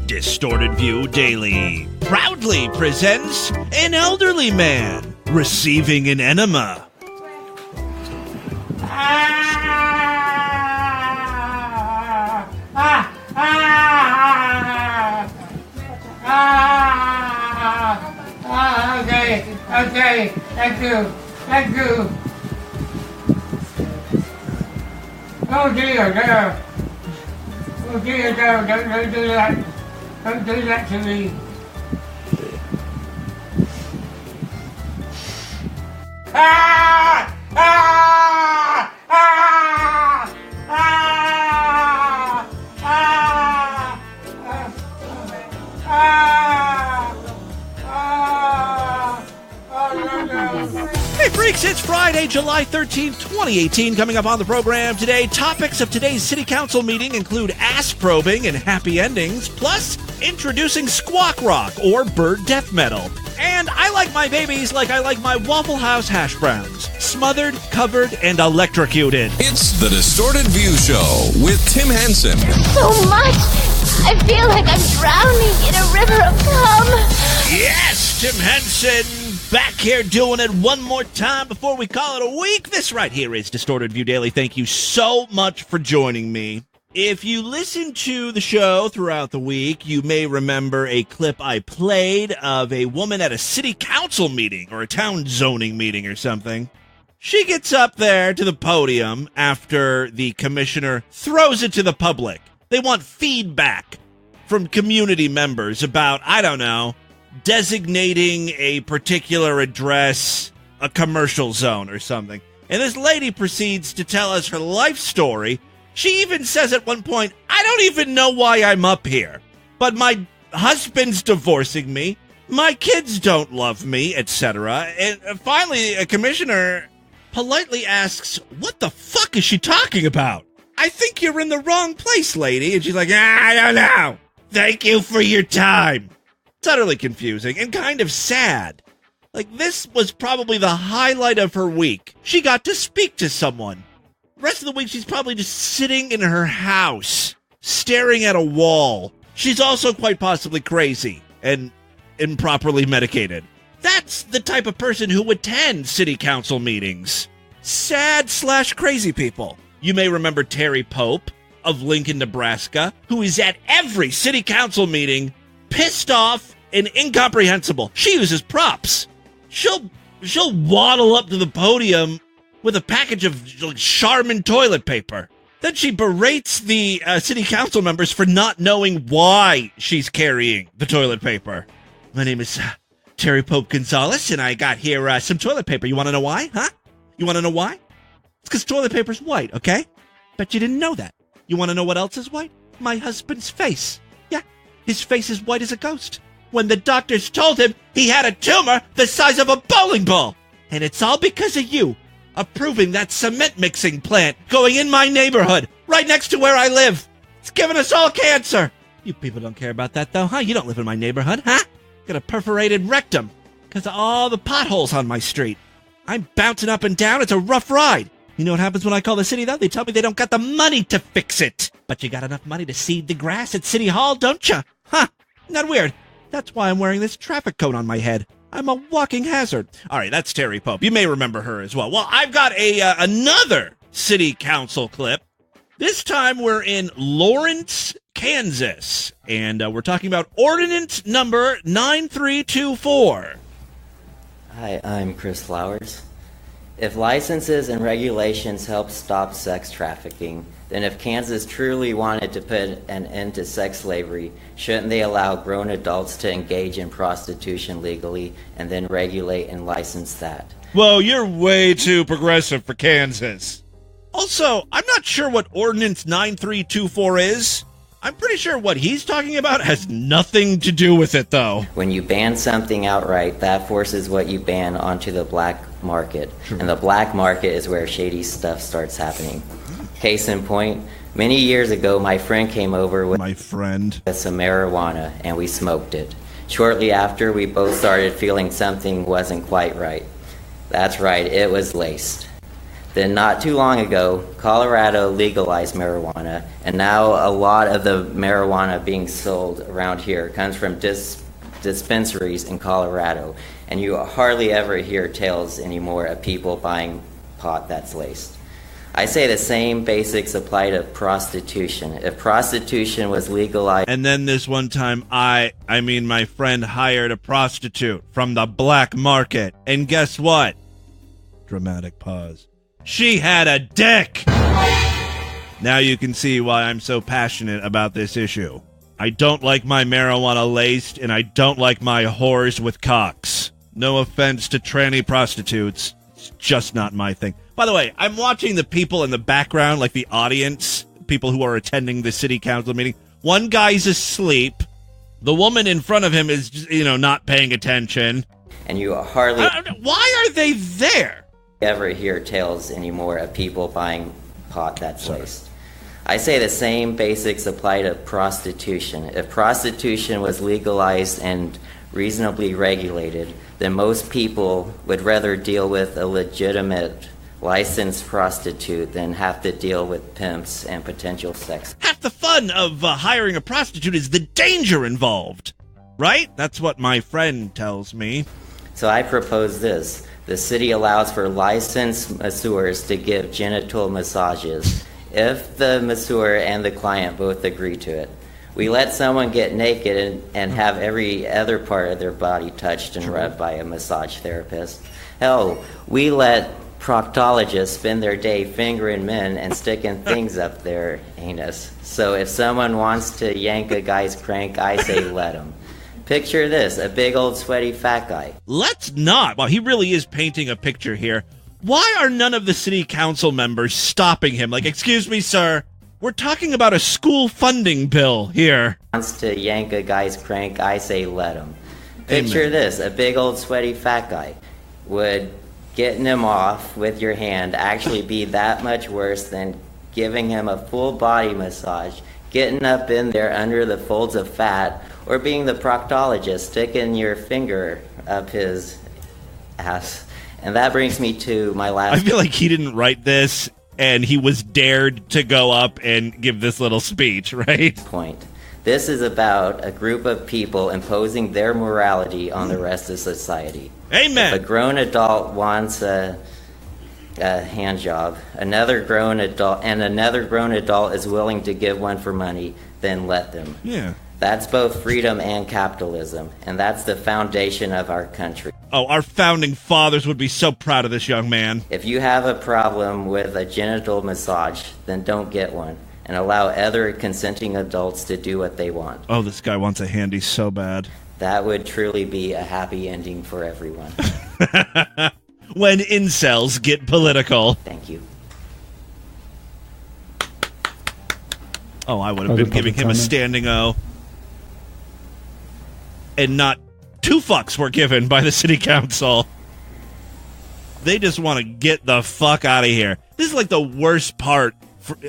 Distorted View Daily proudly presents an elderly man receiving an enema. Okay, thank you. Oh dear, no. Oh dear, no, don't do that. Don't do that to me. Hey freaks, it's Friday, July 13th, 2018. Coming up on the program today, topics of today's city council meeting include ass probing and happy endings, plus introducing Squawk Rock or bird death metal. And I like my babies like I like my Waffle House hash browns, smothered, covered, and electrocuted. It's the Distorted View Show with Tim Henson. So much! I feel like I'm drowning in a river of cum. Yes, Tim Henson back here doing it one more time before we call it a week. This right here is Distorted View Daily. Thank you so much for joining me. If you listen to the show throughout the week, you may remember a clip I played of a woman at a city council meeting or a town zoning meeting or something. She gets up there to the podium after the commissioner throws it to the public. They want feedback from community members about, I don't know, designating a particular address a commercial zone or something. And this lady proceeds to tell us her life story. She even says at one point, I don't even know why I'm up here, but my husband's divorcing me, my kids don't love me, etc. And finally, a commissioner politely asks, what the fuck is she talking about? I think you're in the wrong place, lady. And she's like, I don't know. Thank you for your time. It's utterly confusing and kind of sad. Like, this was probably the highlight of her week. She got to speak to someone. The rest of the week, she's probably just sitting in her house, staring at a wall. She's also quite possibly crazy and improperly medicated. That's the type of person who attends city council meetings. Sad/crazy people. You may remember Terry Pope of Lincoln, Nebraska, who is at every city council meeting, pissed off and incomprehensible. She uses props. She'll waddle up to the podium with a package of Charmin toilet paper. Then she berates the city council members for not knowing why she's carrying the toilet paper. My name is Terry Pope Gonzalez, and I got here some toilet paper. You want to know why? Huh? You want to know why? It's because toilet paper's white, okay? Bet you didn't know that. You want to know what else is white? My husband's face. Yeah, his face is white as a ghost. When the doctors told him he had a tumor the size of a bowling ball. And it's all because of you approving that cement mixing plant going in my neighborhood, right next to where I live. It's giving us all cancer. You people don't care about that, though, huh? You don't live in my neighborhood, huh? Got a perforated rectum because of all the potholes on my street. I'm bouncing up and down. It's a rough ride. You know what happens when I call the city, though? They tell me they don't got the money to fix it. But you got enough money to seed the grass at City Hall, don't you? Huh? Not weird. That's why I'm wearing this traffic cone on my head. I'm a walking hazard. All right, that's Terry Pope. You may remember her as well. Well, I've got another city council clip. This time we're in Lawrence, Kansas, and we're talking about ordinance number 9324. Hi, I'm Chris Flowers. If licenses and regulations help stop sex trafficking, then if Kansas truly wanted to put an end to sex slavery, shouldn't they allow grown adults to engage in prostitution legally and then regulate and license that? Whoa, you're way too progressive for Kansas. Also, I'm not sure what Ordinance 9324 is. I'm pretty sure what he's talking about has nothing to do with it, though. When you ban something outright, that forces what you ban onto the black market. Sure. And the black market is where shady stuff starts happening. Case in point, many years ago, my friend came over with some marijuana, and we smoked it. Shortly after, we both started feeling something wasn't quite right. That's right, it was laced. Then not too long ago, Colorado legalized marijuana, and now a lot of the marijuana being sold around here comes from dispensaries in Colorado, and you hardly ever hear tales anymore of people buying pot that's laced. I say the same basics apply to prostitution. If prostitution was legalized... And then this one time, my friend hired a prostitute from the black market, and guess what? Dramatic pause. She had a dick! Now you can see why I'm so passionate about this issue. I don't like my marijuana laced, and I don't like my whores with cocks. No offense to tranny prostitutes. It's just not my thing. By the way, I'm watching the people in the background, like the audience, people who are attending the city council meeting. One guy's asleep. The woman in front of him is, not paying attention. And you hardly... Why are they there? Ever hear tales anymore of people buying pot that's laced. I say the same basics apply to prostitution. If prostitution was legalized and reasonably regulated, then most people would rather deal with a legitimate licensed prostitute than have to deal with pimps and potential sex. Half the fun of hiring a prostitute is the danger involved, right? That's what my friend tells me. So I propose this. The city allows for licensed masseurs to give genital massages if the masseur and the client both agree to it. We let someone get naked and have every other part of their body touched and rubbed by a massage therapist. Hell, we let proctologists spend their day fingering men and sticking things up their anus. So if someone wants to yank a guy's crank, I say let him. Picture this, a big old sweaty fat guy. Let's not. Well, he really is painting a picture here. Why are none of the city council members stopping him? Like, excuse me, sir, we're talking about a school funding bill here. Wants to yank a guy's crank, I say let him. Picture this, a big old sweaty fat guy. Would getting him off with your hand actually be that much worse than giving him a full body massage, getting up in there under the folds of fat, or being the proctologist, sticking your finger up his ass? And that brings me to my last... I feel like he didn't write this, and he was dared to go up and give this little speech, right? Point. This is about a group of people imposing their morality on the rest of society. Amen! If a grown adult wants a hand job, another grown adult is willing to give one for money, then let them. Yeah. That's both freedom and capitalism, and that's the foundation of our country. Oh, our founding fathers would be so proud of this young man. If you have a problem with a genital massage, then don't get one, and allow other consenting adults to do what they want. Oh, this guy wants a handy so bad. That would truly be a happy ending for everyone. When incels get political. Thank you. Oh, I would have been giving him a standing O. And not two fucks were given by the city council. They just want to get the fuck out of here. This is like the worst part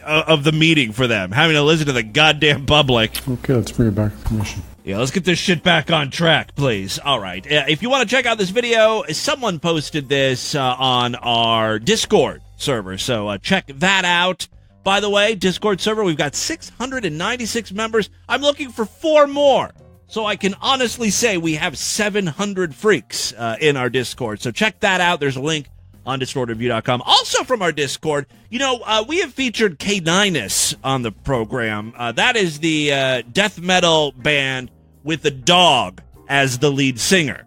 of the meeting for them, having to listen to the goddamn public. Okay, let's bring it back to commission. Yeah, let's get this shit back on track, please. All right. If you want to check out this video, someone posted this on our Discord server, so check that out. By the way, Discord server, we've got 696 members. I'm looking for 4 more. So I can honestly say we have 700 freaks in our Discord. So check that out. There's a link on distortedview.com. Also from our Discord, we have featured K9us on the program. That is the death metal band with the dog as the lead singer.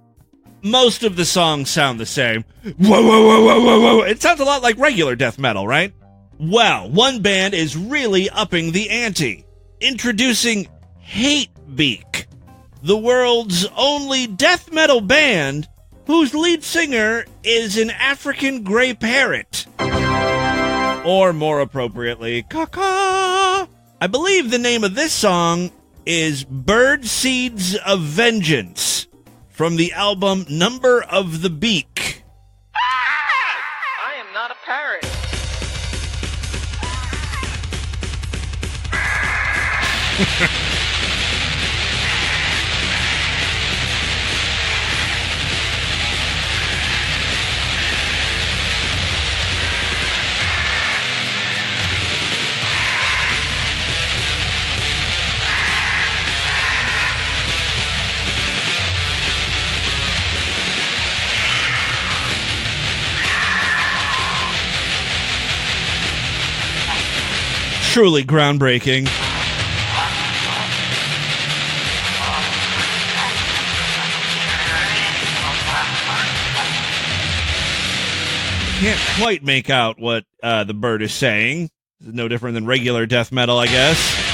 Most of the songs sound the same. Whoa, whoa, whoa, whoa, whoa, whoa. It sounds a lot like regular death metal, right? Well, one band is really upping the ante. Introducing Hatebeak, the world's only death metal band whose lead singer is an African gray parrot. Or more appropriately, caw-caw. I believe the name of this song is Bird Seeds of Vengeance from the album Number of the Beak. I am not a parrot. truly groundbreaking. Can't quite make out what the bird is saying. No different than regular death metal, I guess.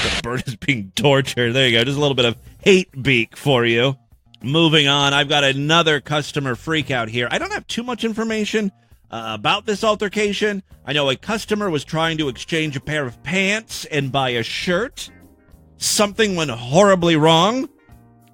The bird is being tortured. There you go. Just a little bit of hate beak for you. Moving on, I've got another customer freak out here. I don't have too much information about this altercation. I know a customer was trying to exchange a pair of pants and buy a shirt. Something went horribly wrong.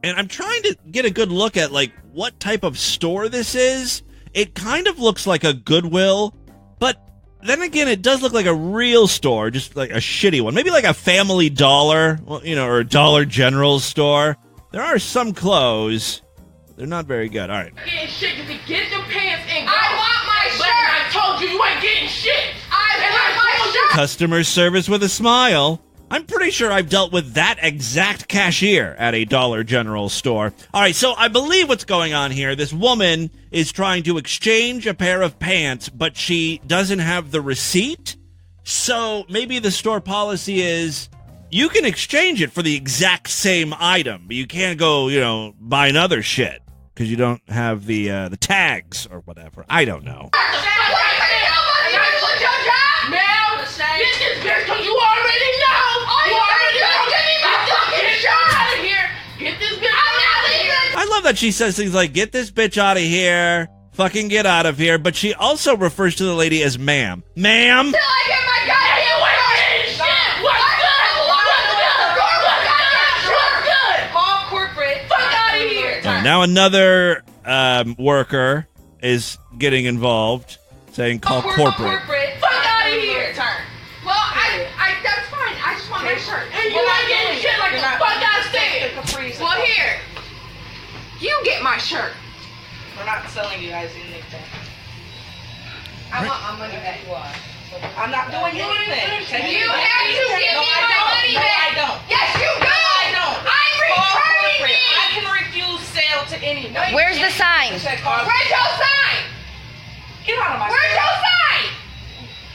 And I'm trying to get a good look at, like, what type of store this is. It kind of looks like a Goodwill, but then again, it does look like a real store, just like a shitty one. Maybe like a Family Dollar, or a Dollar General store. There are some clothes. They're not very good. All right. Getting shit, you can get them pants and go. I want my shirt. I told you you ain't getting shit. I want my shirt. Customer service with a smile. I'm pretty sure I've dealt with that exact cashier at a Dollar General store. All right, so I believe what's going on here, this woman is trying to exchange a pair of pants, but she doesn't have the receipt. So maybe the store policy is you can exchange it for the exact same item, but you can't go, buy another shit because you don't have the tags or whatever. I don't know. Get this bitch, cause you already know. You already know. Get me my fucking shirt out of here. Get this bitch out of here. I love that she says things like, get this bitch out of here, fucking get out of here, but she also refers to the lady as ma'am. Ma'am? Till I get my goddamn way shit. What's good? Call corporate. Fuck out of here. Now another worker is getting involved, saying call corporate. Fuck out of here. Well, I that's fine. I just want my shirt. And you ain't getting shit like the fuck I said. Well, here. You get my shirt. We're not selling you guys anything. I want my money back. I'm not doing anything. You have to give me my money back. No, I don't. Yes, you do. I don't. I'm returning it. I can refuse sale to anyone. Where's the sign? Where's your sign? Get out of my Where's your sign?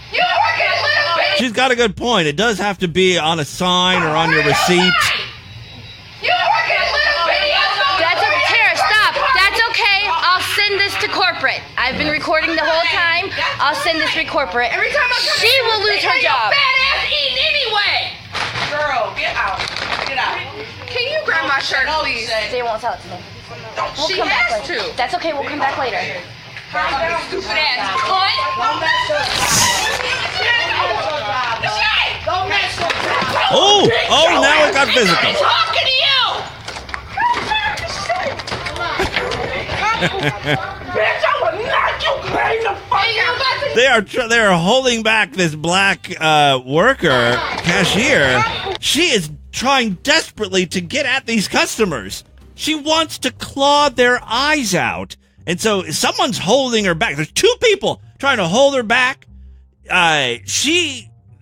You working a little bitch. She's got a good point. It does have to be on a sign or on your receipt. You working a little bitch. That's okay. Tara, stop. That's okay. I'll send this to corporate. I've been recording the whole time. I'll send this to corporate. Every time I come She will lose her job. Fat ass eating anyway. Girl, get out. Get out. Can you grab my shirt, please? They won't sell it to me. She come back has later. to. That's okay. We'll come back later. Stupid ass cunt. Oh, now it got physical. I'm talking to you. Bitch, I will knock you clean the fuck out. They are holding back this black worker, cashier. She is trying desperately to get at these customers. She wants to claw their eyes out. And so someone's holding her back. There's two people trying to hold her back.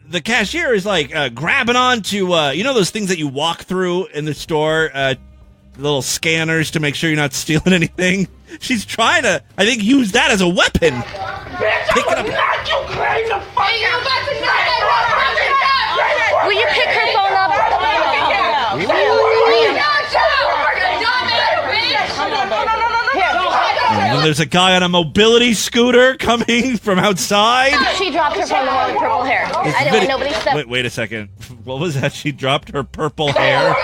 The cashier is like grabbing on to, those things that you walk through in the store, little scanners to make sure you're not stealing anything. She's trying to, I think, use that as a weapon. Bitch, I will knock you clean the fuck out. Will you pick her phone up? And there's a guy on a mobility scooter coming from outside. She dropped her phone, the one with purple hair. I didn't want nobody step. Wait a second. What was that? She dropped her purple hair.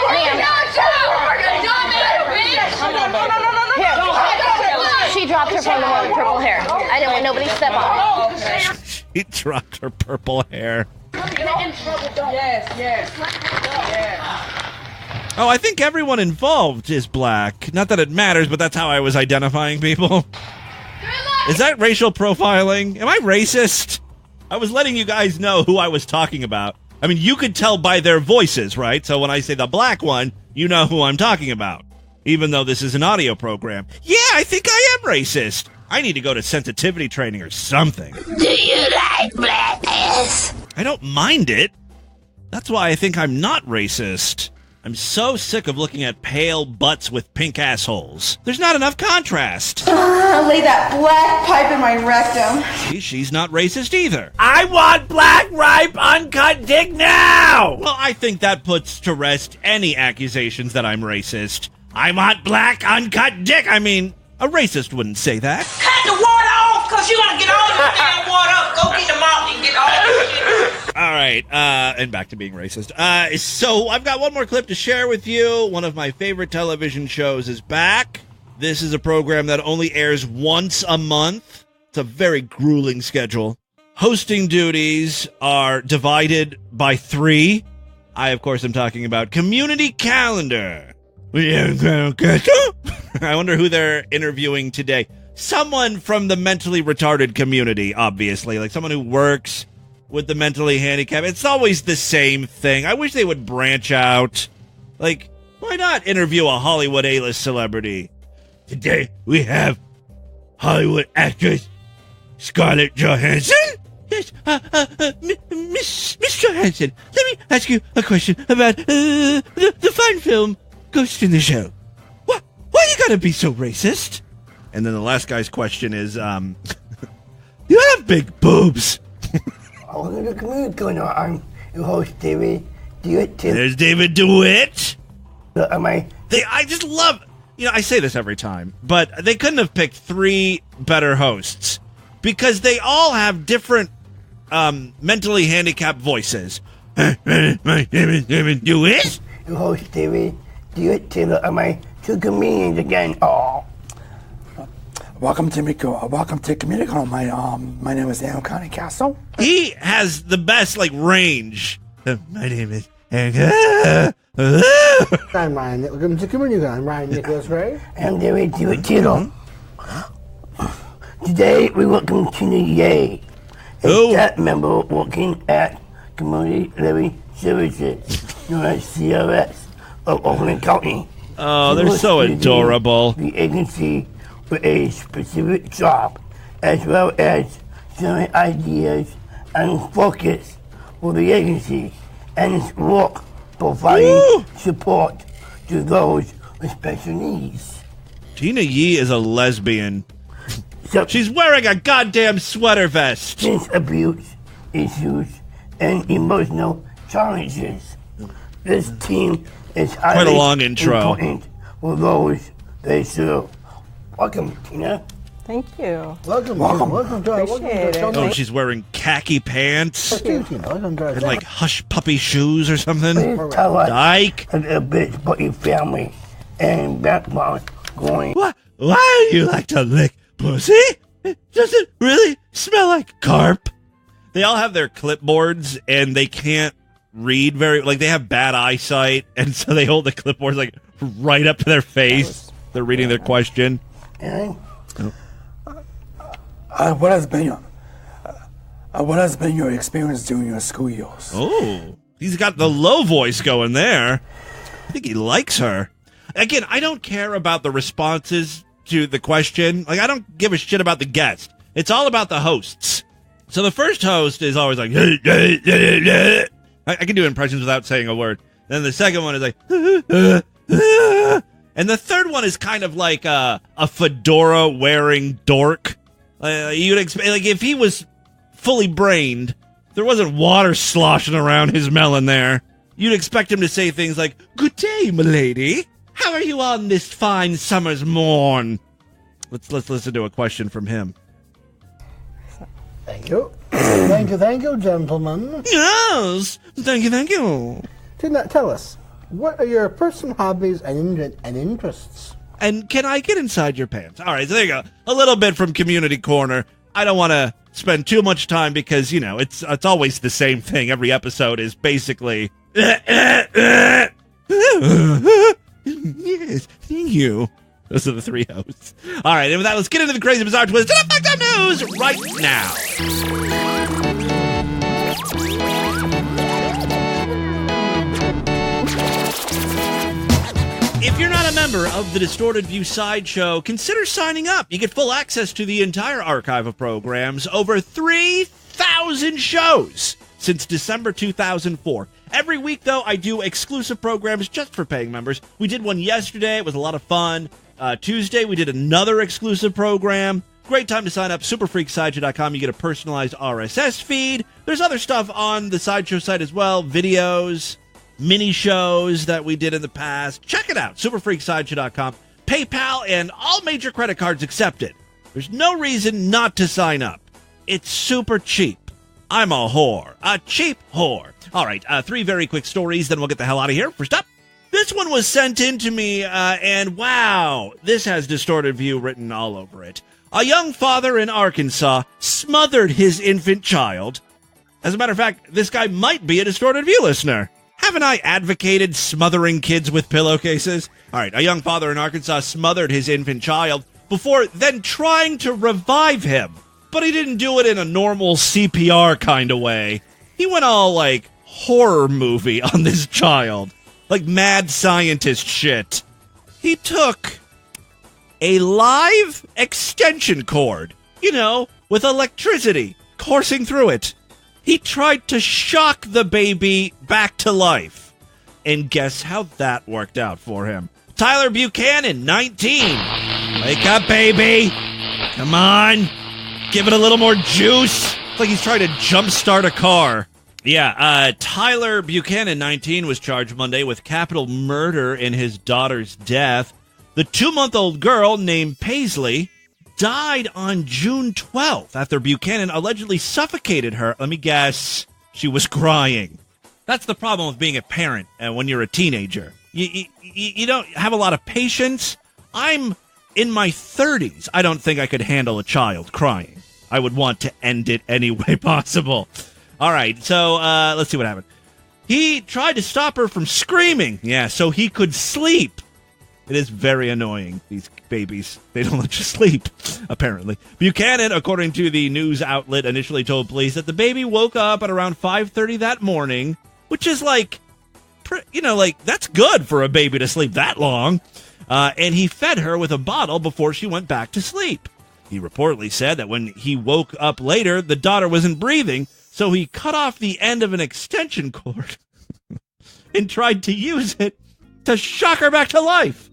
She dropped her phone, the one with purple hair. I didn't want nobody step on it. She dropped her purple hair. Yes. Oh, I think everyone involved is black. Not that it matters, but that's how I was identifying people. Is that racial profiling? Am I racist? I was letting you guys know who I was talking about. I mean, you could tell by their voices, right? So when I say the black one, you know who I'm talking about. Even though this is an audio program. Yeah, I think I am racist. I need to go to sensitivity training or something. Do you like blackness? I don't mind it. That's why I think I'm not racist. I'm so sick of looking at pale butts with pink assholes. There's not enough contrast. Lay that black pipe in my rectum. See, she's not racist either. I want black, ripe, uncut dick now! Well, I think that puts to rest any accusations that I'm racist. I want black, uncut dick. I mean, a racist wouldn't say that. Cut the water off, because you're going to get all this damn water up. Go get the mop and get all this shit. All right, and back to being racist. So I've got one more clip to share with you. One of my favorite television shows is back. This is a program that only airs once a month. It's a very grueling schedule. Hosting duties are divided by 3. I, of course, am talking about Community Calendar. I wonder who they're interviewing today. Someone from the mentally retarded community, obviously. Like someone who works with the mentally handicapped. It's always the same thing. I wish they would branch out. Like, why not interview a Hollywood A-list celebrity? Today, we have Hollywood actress Scarlett Johansson. Yes, Miss Johansson, let me ask you a question about the fine film Ghost in the Shell. Why you gotta be so racist? And then the last guy's question is, you have big boobs. Welcome to Community Corner. I'm your host, David DeWitt. There's David DeWitt. I just love, I say this every time, but they couldn't have picked 3 better hosts because they all have different mentally handicapped voices. My name is David DeWitt. Your host, David DeWitt Taylor. Am I 2 comedians again? Oh. Welcome to Community Corner. My name is Daniel Connie Castle. He has the best range. My name is Erica. I'm Ryan. Welcome to Community Corner. I'm Ryan Nicholas Ray. I'm David DeWitt Taylor. Today we welcome Tina Ye, a staff member working at Community Living Services, known as CRS of Oakland County. Oh, they're so adorable. The agency with a specific job, as well as sharing ideas and focus for the agency and its work providing support to those with special needs. Tina Yee is a lesbian. She's wearing a goddamn sweater vest. Substance abuse issues and emotional challenges. This team is highly quite a long intro. Important for those they serve. Welcome, Tina. Thank you. Welcome to Appreciate it. Oh, she's wearing khaki pants and hush puppy shoes or something. Please tell us Dyke. a little bit about your family and background going. What? Why do you like to lick pussy? Does it really smell like carp? They all have their clipboards and they can't read they have bad eyesight, and so they hold the clipboards right up to their face. They're reading their question. What has been your experience during your school years? Oh, he's got the low voice going there. I think he likes her. Again, I don't care about the responses to the question. I don't give a shit about the guest. It's all about the hosts. So the first host is always like, I can do impressions without saying a word. Then the second one is like, and the third one is kind of like a fedora-wearing dork. You'd expect, if he was fully brained, there wasn't water sloshing around his melon there. You'd expect him to say things like, "Good day, milady. How are you on this fine summer's morn?" Let's listen to a question from him. Thank you. Thank you, gentlemen. Yes, thank you. Tell us, what are your personal hobbies and interests? And can I get inside your pants? All right, so there you go. A little bit from Community Corner. I don't want to spend too much time because, it's always the same thing. Every episode is basically... Yes, thank you. Those are the 3 hosts. All right, and with that, let's get into the crazy, bizarre twist and the fucked up news right now. If you're not a member of the Distorted View Sideshow, consider signing up. You get full access to the entire archive of programs, over 3,000 shows since December 2004. Every week, though, I do exclusive programs just for paying members. We did one yesterday. It was a lot of fun. Tuesday, we did another exclusive program. Great time to sign up. Superfreaksideshow.com. You get a personalized RSS feed. There's other stuff on the Sideshow site as well. Videos, mini shows that we did in the past. Check it out. Superfreaksideshow.com. PayPal and all major credit cards accepted. There's no reason not to sign up. It's super cheap. I'm a whore. A cheap whore. All right, 3 very quick stories, then we'll get the hell out of here. First up, this one was sent in to me, and wow, this has distorted view written all over it. A young father in Arkansas smothered his infant child. As a matter of fact, this guy might be a distorted view listener. Haven't I advocated smothering kids with pillowcases? All right, a young father in Arkansas smothered his infant child before then trying to revive him. But he didn't do it in a normal CPR kind of way. He went all, like, horror movie on this child. Like mad scientist shit. He took a live extension cord, with electricity coursing through it. He tried to shock the baby back to life. And guess how that worked out for him? Tyler Buchanan, 19. Wake up, baby. Come on. Give it a little more juice. It's like he's trying to jumpstart a car. Yeah, Tyler Buchanan, 19, was charged Monday with capital murder in his daughter's death. The 2-month-old girl named Paisley died on June 12th after Buchanan allegedly suffocated her. Let me guess, she was crying. That's the problem with being a parent when you're a teenager. You don't have a lot of patience. I'm in my 30s. I don't think I could handle a child crying. I would want to end it any way possible. All right, so let's see what happened. He tried to stop her from screaming, so he could sleep. It is very annoying, these babies. They don't let you sleep, apparently. Buchanan, according to the news outlet, initially told police that the baby woke up at around 5:30 that morning, which is that's good for a baby to sleep that long. And he fed her with a bottle before she went back to sleep. He reportedly said that when he woke up later, the daughter wasn't breathing, so he cut off the end of an extension cord and tried to use it to shock her back to life.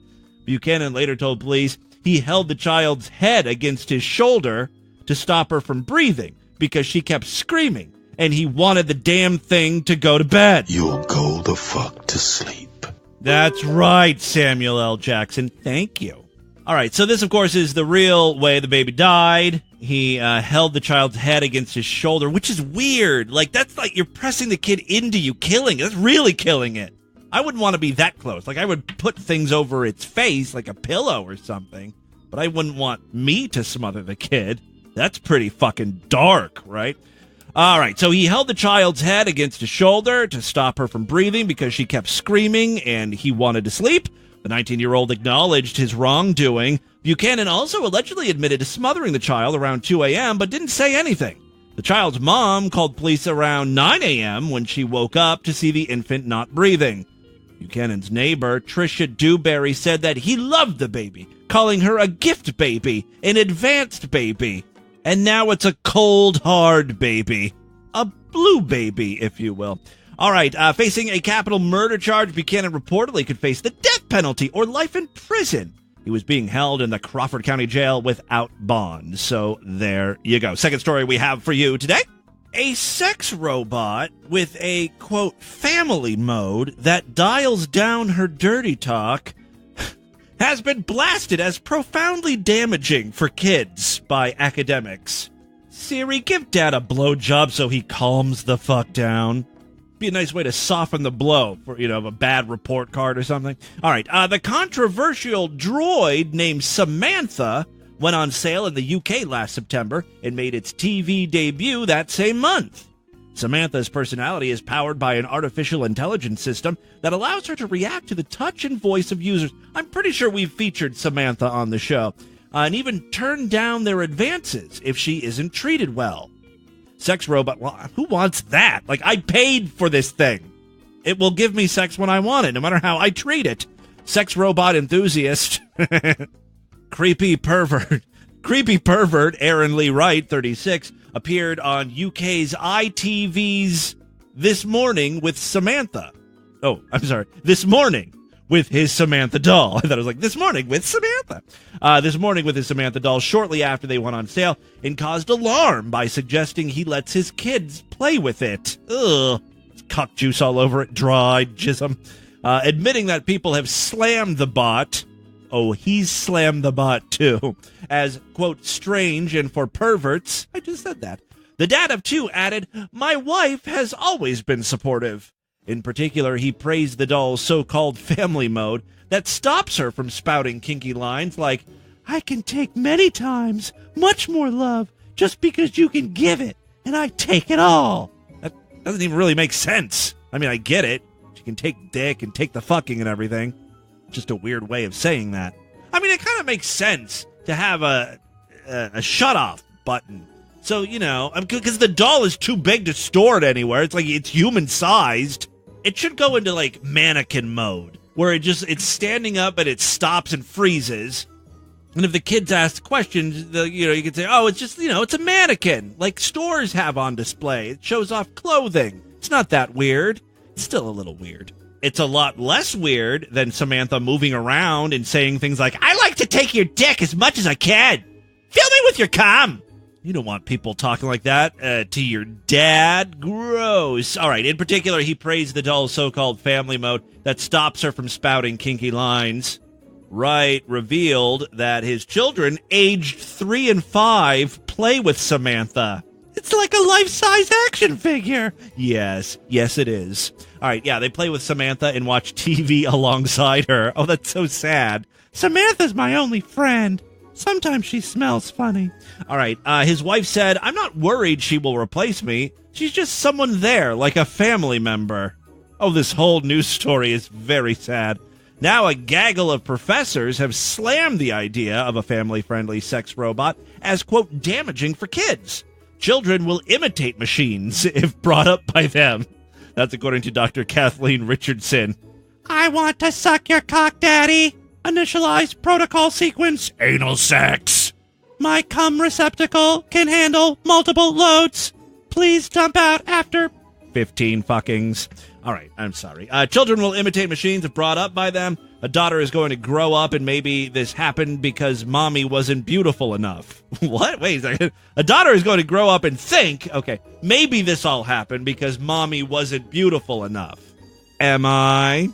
Buchanan later told police he held the child's head against his shoulder to stop her from breathing because she kept screaming, and he wanted the damn thing to go to bed. You'll go the fuck to sleep. That's right, Samuel L. Jackson. Thank you. All right, so this, of course, is the real way the baby died. He held the child's head against his shoulder, which is weird. That's like you're pressing the kid into you, killing it. That's really killing it. I wouldn't want to be that close. I would put things over its face, like a pillow or something, but I wouldn't want me to smother the kid. That's pretty fucking dark, right? All right, so he held the child's head against his shoulder to stop her from breathing because she kept screaming and he wanted to sleep. The 19-year-old acknowledged his wrongdoing. Buchanan also allegedly admitted to smothering the child around 2 a.m., but didn't say anything. The child's mom called police around 9 a.m. when she woke up to see the infant not breathing. Buchanan's neighbor, Tricia Dewberry, said that he loved the baby, calling her a gift baby, an advanced baby, and now it's a cold, hard baby. A blue baby, if you will. All right, facing a capital murder charge, Buchanan reportedly could face the death penalty or life in prison. He was being held in the Crawford County Jail without bond. So there you go. Second story we have for you today. A sex robot with a, quote, family mode that dials down her dirty talk has been blasted as profoundly damaging for kids by academics. Siri, give Dad a blowjob so he calms the fuck down. Be a nice way to soften the blow for, a bad report card or something. All right, the controversial droid named Samantha went on sale in the UK last September and made its TV debut that same month. Samantha's personality is powered by an artificial intelligence system that allows her to react to the touch and voice of users. I'm pretty sure we've featured Samantha on the show, and even turn down their advances if she isn't treated well. Sex robot, well, who wants that? I paid for this thing. It will give me sex when I want it, no matter how I treat it. Sex robot enthusiast. Creepy pervert Aaron Lee Wright, 36, appeared on UK's ITV's This morning with Samantha. Oh, I'm sorry. This morning with his Samantha doll. I thought it was like, this morning with Samantha. This morning with his Samantha doll shortly after they went on sale and caused alarm by suggesting he lets his kids play with it. Ugh. Cock juice all over it. Dried jism. Admitting that people have slammed the bot. Oh, he's slammed the bot too. As, quote, strange and for perverts. I just said that. The dad of two added, my wife has always been supportive. In particular, he praised the doll's so-called family mode that stops her from spouting kinky lines like, I can take many times much more love just because you can give it, and I take it all. That doesn't even really make sense. I mean, I get it. She can take dick and take the fucking and everything. Just a weird way of saying that. I mean, it kind of makes sense to have a shut-off button. So, you know, because the doll is too big to store it anywhere. It's like it's human-sized. It should go into, like, mannequin mode, where it's standing up and it stops and freezes. And if the kids ask questions, you can say, oh, it's just, it's a mannequin, like stores have on display. It shows off clothing. It's not that weird. It's still a little weird. It's a lot less weird than Samantha moving around and saying things like, I like to take your dick as much as I can. Fill me with your cum. You don't want people talking like that to your dad. Gross. All right. In particular, he praised the doll's so-called family mode that stops her from spouting kinky lines. Wright revealed that his children, aged 3 and 5, play with Samantha. It's like a life-size action figure. Yes, it is. All right, yeah, they play with Samantha and watch TV alongside her. Oh, that's so sad. Samantha's my only friend. Sometimes she smells funny. All right, his wife said, I'm not worried she will replace me. She's just someone there, like a family member. Oh, this whole news story is very sad. Now a gaggle of professors have slammed the idea of a family-friendly sex robot as, quote, damaging for kids. Children will imitate machines if brought up by them. That's according to Dr. Kathleen Richardson. I want to suck your cock, Daddy. Initialize protocol sequence. Anal sex. My cum receptacle can handle multiple loads. Please dump out after 15 fuckings. All right, I'm sorry. Children will imitate machines if brought up by them. A daughter is going to grow up, and maybe this happened because mommy wasn't beautiful enough. What? Wait a second. A daughter is going to grow up and think, okay, maybe this all happened because mommy wasn't beautiful enough. Am I?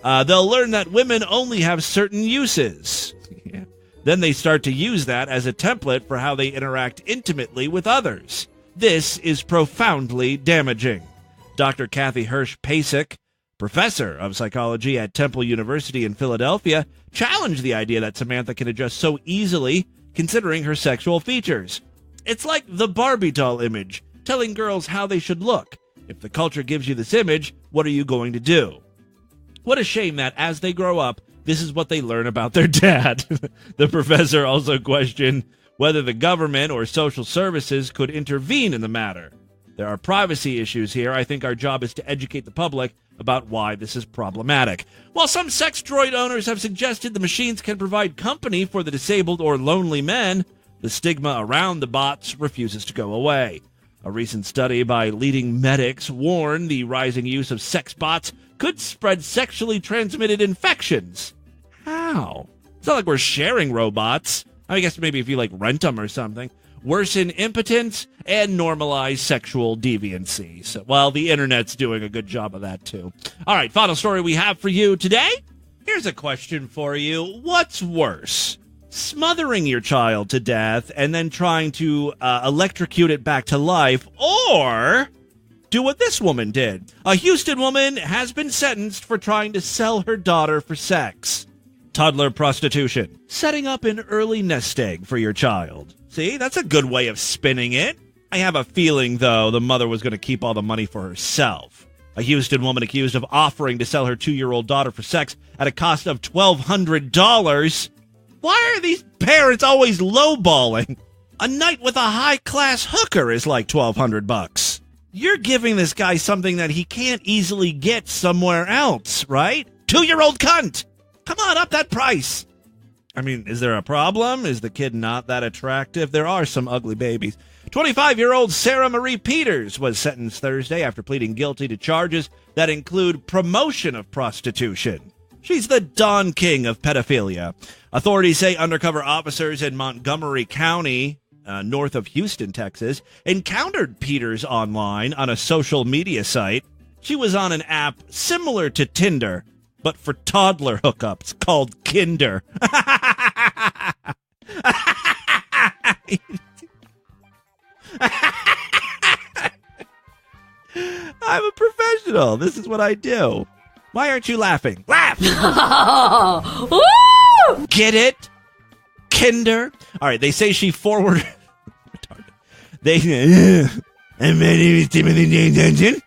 They'll learn that women only have certain uses. Yeah. Then they start to use that as a template for how they interact intimately with others. This is profoundly damaging. Dr. Kathy Hirsch-Pasek, professor of psychology at Temple University in Philadelphia, challenged the idea that Samantha can adjust so easily considering her sexual features. It's like the Barbie doll image, telling girls how they should look. If the culture gives you this image, what are you going to do? What a shame that as they grow up, this is what they learn about their dad. The professor also questioned whether the government or social services could intervene in the matter. There are privacy issues here. I think our job is to educate the public about why this is problematic. While some sex droid owners have suggested the machines can provide company for the disabled or lonely men, the stigma around the bots refuses to go away. A recent study by leading medics warned the rising use of sex bots could spread sexually transmitted infections. How? It's not like we're sharing robots. I guess maybe if you rent them or something. Worsen impotence and normalize sexual deviancy. So, well, the internet's doing a good job of that, too. All right, final story we have for you today. Here's a question for you. What's worse? Smothering your child to death and then trying to electrocute it back to life, or do what this woman did. A Houston woman has been sentenced for trying to sell her daughter for sex. Toddler prostitution. Setting up an early nest egg for your child. See, that's a good way of spinning it. I have a feeling, though, the mother was going to keep all the money for herself. A Houston woman accused of offering to sell her 2-year-old daughter for sex at a cost of $1,200. Why are these parents always lowballing? A night with a high-class hooker is like $1,200. You're giving this guy something that he can't easily get somewhere else, right? 2-year-old cunt. Come on, up that price. I mean, is there a problem? Is the kid not that attractive? There are some ugly babies. 25-year-old Sarah Marie Peters was sentenced Thursday after pleading guilty to charges that include promotion of prostitution. She's the Don King of pedophilia. Authorities say undercover officers in Montgomery County, north of Houston, Texas, encountered Peters online on a social media site. She was on an app similar to Tinder, but for toddler hookups, called Kinder. I'm a professional. This is what I do. Why aren't you laughing? Laugh! Get it? Kinder? All right, they say she forwarded... My name is Timothy James Henson.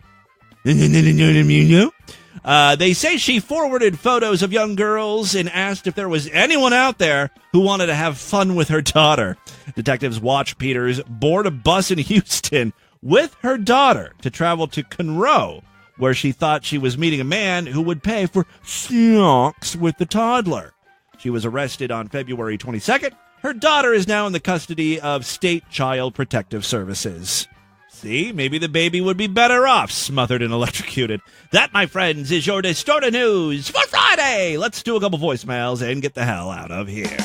They say she forwarded photos of young girls and asked if there was anyone out there who wanted to have fun with her daughter. Detectives watched Peters board a bus in Houston with her daughter to travel to Conroe, where she thought she was meeting a man who would pay for snacks with the toddler. She was arrested on February 22nd. Her daughter is now in the custody of State Child Protective Services. See, maybe the baby would be better off smothered and electrocuted. That, my friends, is your Distorted News for Friday. Let's do a couple voicemails and get the hell out of here.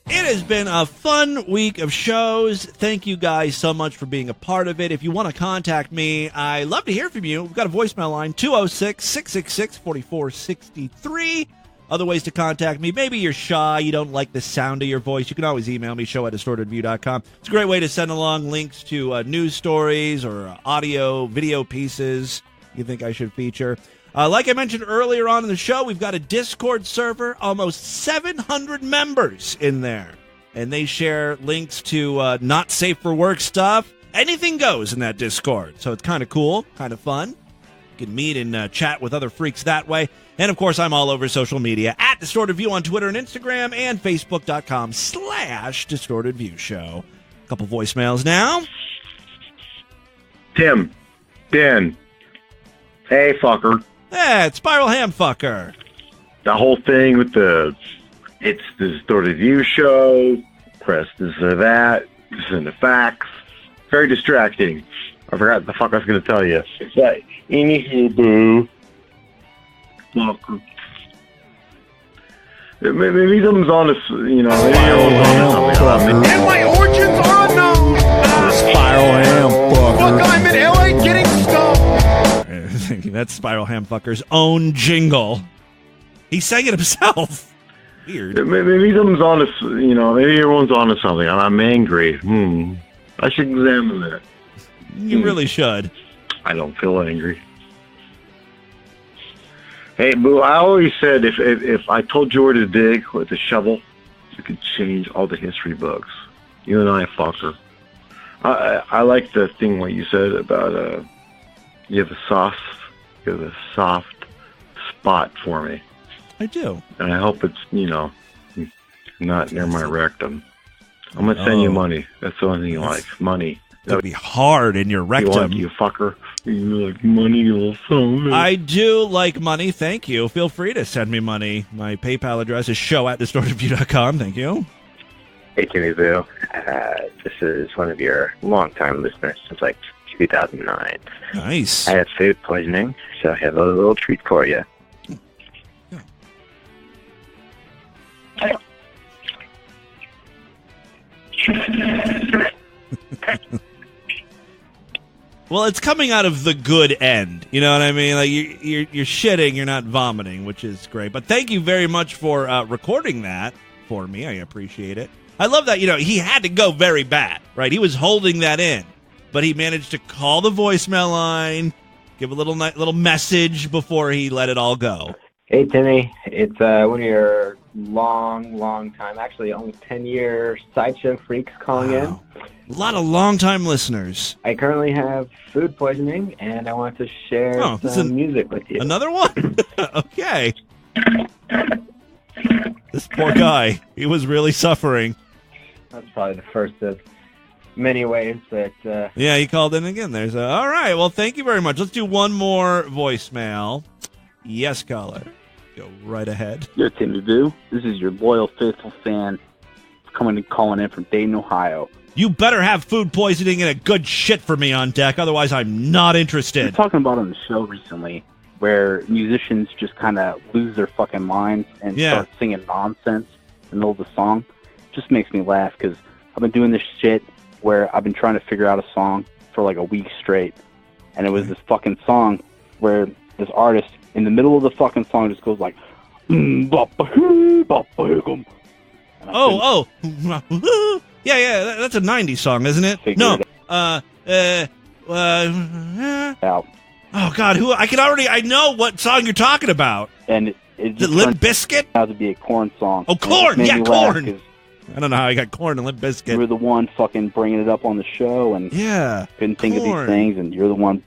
It has been a fun week of shows. Thank you guys so much for being a part of it. If you want to contact me, I love to hear from you. We've got a voicemail line, 206-666-4463. Other ways to contact me. Maybe you're shy, you don't like the sound of your voice. You can always email me, show@distortedview.com. It's a great way to send along links to news stories or audio, video pieces you think I should feature. Like I mentioned earlier on in the show, we've got a Discord server, almost 700 members in there. And they share links to not safe for work stuff. Anything goes in that Discord. So it's kind of cool, kind of fun. You can meet and chat with other freaks that way. And, of course, I'm all over social media, at Distorted View on Twitter and Instagram, and Facebook.com/Distorted View Show. A couple voicemails now. Tim. Ben. Hey, fucker. Hey, it's Spiral Ham Fucker. The whole thing with it's the Distorted View Show, press this or that, send the facts. Very distracting. I forgot what the fuck I was going to tell you. But, anywho, boo. Fucker. Maybe something's on us, maybe everyone's on something. And my origins are unknown. Spiral Ham Fucker. Fuck, I'm in LA getting stoned. That's Spiral Ham Fucker's own jingle. He sang it himself. Weird. Maybe something's on us, maybe everyone's on to something. I'm angry. I should examine that. You really should. I don't feel angry. Hey, Boo, I always said if I told you where to dig with a shovel, you could change all the history books. You and I, fucker. I like the thing what you said about you have a soft spot for me. I do. And I hope it's, not near my rectum. I'm going to send you money. That's the only thing you like. Money. That would be hard in your rectum. You fucker. You like money, you little son. I do like money. Thank you. Feel free to send me money. My PayPal address is show@distortedview.com. Thank you. Hey, Timmy Boo. This is one of your longtime listeners since 2009. Nice. I had food poisoning, so I have a little treat for you. Well, it's coming out of the good end. You know what I mean? Like you're shitting, you're not vomiting, which is great. But thank you very much for recording that for me. I appreciate it. I love that. He had to go very bad, right? He was holding that in, but he managed to call the voicemail line, give a little message before he let it all go. Hey, Timmy. It's one of your long time, actually almost 10-year Sideshow freaks calling in. A lot of long-time listeners. I currently have food poisoning, and I want to share some music with you. Another one? Okay. This poor guy, he was really suffering. That's probably the first of many ways that... Yeah, he called in again. All right, well, thank you very much. Let's do one more voicemail. Yes, caller. Go right ahead. Yo, Timmy Boo. This is your loyal, faithful fan calling in from Dayton, Ohio. You better have food poisoning and a good shit for me on deck, otherwise I'm not We were interested. talking about on the show recently where musicians just kind of lose their fucking minds and start singing nonsense in the middle of the song. Just makes me laugh because I've been doing this shit where I've been trying to figure out a song for like a week straight. And it was this fucking song where this artist, in the middle of the fucking song, just goes like, Oh. Yeah, that's a 90s song, isn't it? No. Out. Oh, God, I know what song you're talking about. And it Is just it Limp Bizkit? out to be a Korn song. Oh, Korn! And it Yeah, just made me laugh Korn! 'cause I don't know how I got Korn and Limp Bizkit. you were the one fucking bringing it up on the show and couldn't think of Korn. these things, and you're the one,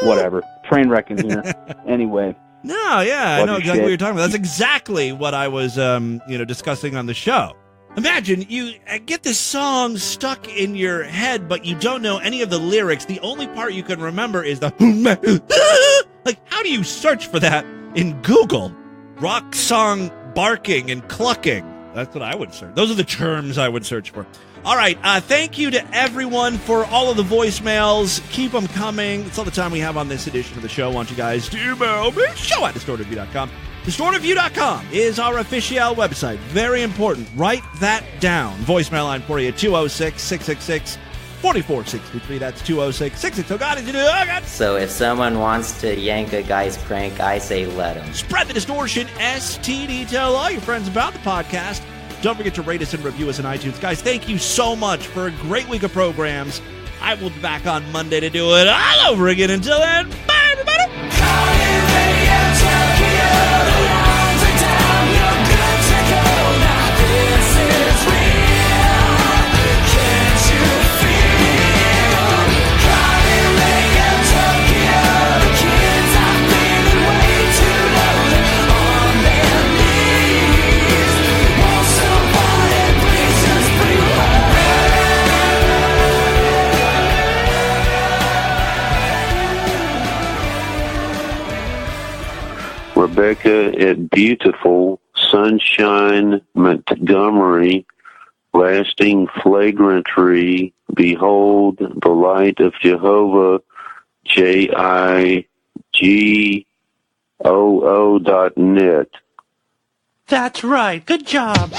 whatever. Train wrecking here. Anyway. No, yeah, I Love know your exactly shit. what you're talking about. That's exactly what I was, discussing on the show. Imagine you get this song stuck in your head, but you don't know any of the lyrics. The only part you can remember is the like. How do you search for that in Google? Rock song barking and clucking. That's what I would search. Those are the terms I would search for. All right. Thank you to everyone for all of the voicemails. Keep them coming. It's all the time we have on this edition of the show. I want you guys to email me, show@distortedview.com. DistortedView.com is our official website. Very important. Write that down. Voicemail line for you, 206-666-4463. That's 206-660. Oh, God, oh, God. So if someone wants to yank a guy's crank, I say let him. Spread the distortion, STD. Tell all your friends about the podcast. Don't forget to rate us and review us on iTunes. Guys, thank you so much for a great week of programs. I will be back on Monday to do it all over again. Until then, bye, everybody. Rebecca at beautiful Sunshine, Montgomery, lasting flagrantry, behold the light of Jehovah, JIGOO.net. That's right. Good job.